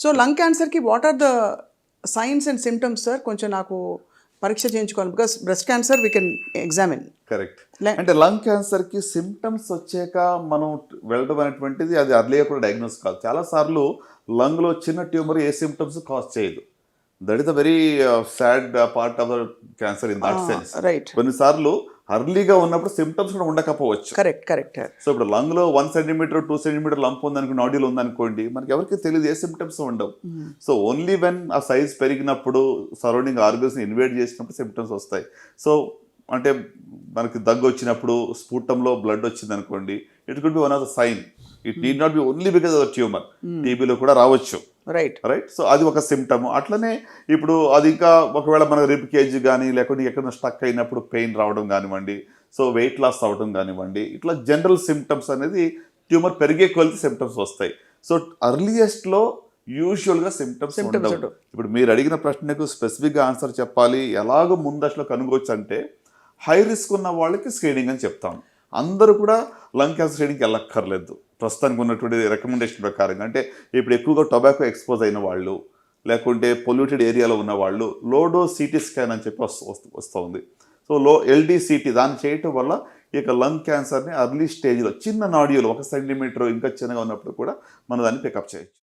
So lung క్యాన్సర్కి what are the signs and symptoms sir? కొంచెం నాకు పరీక్ష చేయించుకోవాలి, because breast cancer we can examine. Correct. అంటే లంగ్ క్యాన్సర్కి సిమ్టమ్స్ వచ్చాక మనం వెళ్ళడం అనేటువంటిది అది అర్లీగా కూడా డయాగ్నోస్ కాదు. చాలాసార్లు లంగ్లో చిన్న ట్యూమర్ ఏ సిమ్టమ్స్ కాజ్ చేయదు. That is the very sad part of the cancer in that sense. Right. కొన్నిసార్లు అర్లీగా ఉన్నప్పుడు సిమ్టమ్స్ కూడా ఉండకపోవచ్చు. Correct correct. సో ఇప్పుడు లంగ్లో 1 సెంటీమీటర్ 2 సెంటీమీటర్ లంప్ ఉందనుకో, నాడ్యూల్ ఉందనుకోండి, మనకి ఎవరికి తెలియదు, ఏ సిమ్టమ్స్ ఉండవు. సో ఓన్లీ వెన్ ఆ సైజ్ పెరిగినప్పుడు, సరౌండింగ్ ఆర్గన్స్ని ఇన్వేట్ చేసినప్పుడు సిమ్టమ్స్ వస్తాయి. సో అంటే మనకి దగ్గు వచ్చినప్పుడు, స్ఫూటంలో బ్లడ్ వచ్చింది అనుకోండి, it could be one of the sign. It need not be only because of tumour. టీబీలో కూడా రావచ్చు. Right right. సో అది ఒక సిమ్టమ్. అట్లనే ఇప్పుడు అది ఇంకా ఒకవేళ మన రిబ్ కేజ్ కానీ, లేకుంటే ఎక్కడ స్టక్ అయినప్పుడు పెయిన్ రావడం కానివ్వండి, సో వెయిట్ లాస్ అవ్వడం కానివ్వండి, ఇట్లా జనరల్ సిమ్టమ్స్ అనేది ట్యూమర్ పెరిగే కొలిది సిమ్టమ్స్ వస్తాయి. సో అర్లియస్ట్లో యూజువల్గా సిమ్టమ్స్ ఉండవు. ఇప్పుడు మీరు అడిగిన ప్రశ్నకు స్పెసిఫిక్గా ఆన్సర్ చెప్పాలి, ఎలాగో ముందు అసలు కనుగొచ్చు అంటే హై రిస్క్ ఉన్న వాళ్ళకి స్క్రీనింగ్ అని చెప్తాం. అందరూ కూడా లంగ్ క్యాన్సర్ స్క్రీనింగ్కి వెళ్ళక్కర్లేదు ప్రస్తుతానికి ఉన్నటువంటి రికమెండేషన్ ప్రకారంగా. అంటే ఇప్పుడు ఎక్కువగా టొబాకో ఎక్స్పోజ్ అయిన వాళ్ళు, లేకుంటే పొల్యూటెడ్ ఏరియాలో ఉన్న వాళ్ళు లో డోస్ సిటీ స్కాన్ అని చెప్పి వస్తుంది. సో ఎల్డీసీటీ దాన్ని చేయటం వల్ల ఇక లంగ్ క్యాన్సర్ని అర్లీ స్టేజ్లో చిన్న నాడ్యూల్ 1 సెంటీమీటర్ ఇంకా చిన్నగా ఉన్నప్పుడు కూడా మనం దాన్ని పికప్ చేయొచ్చు.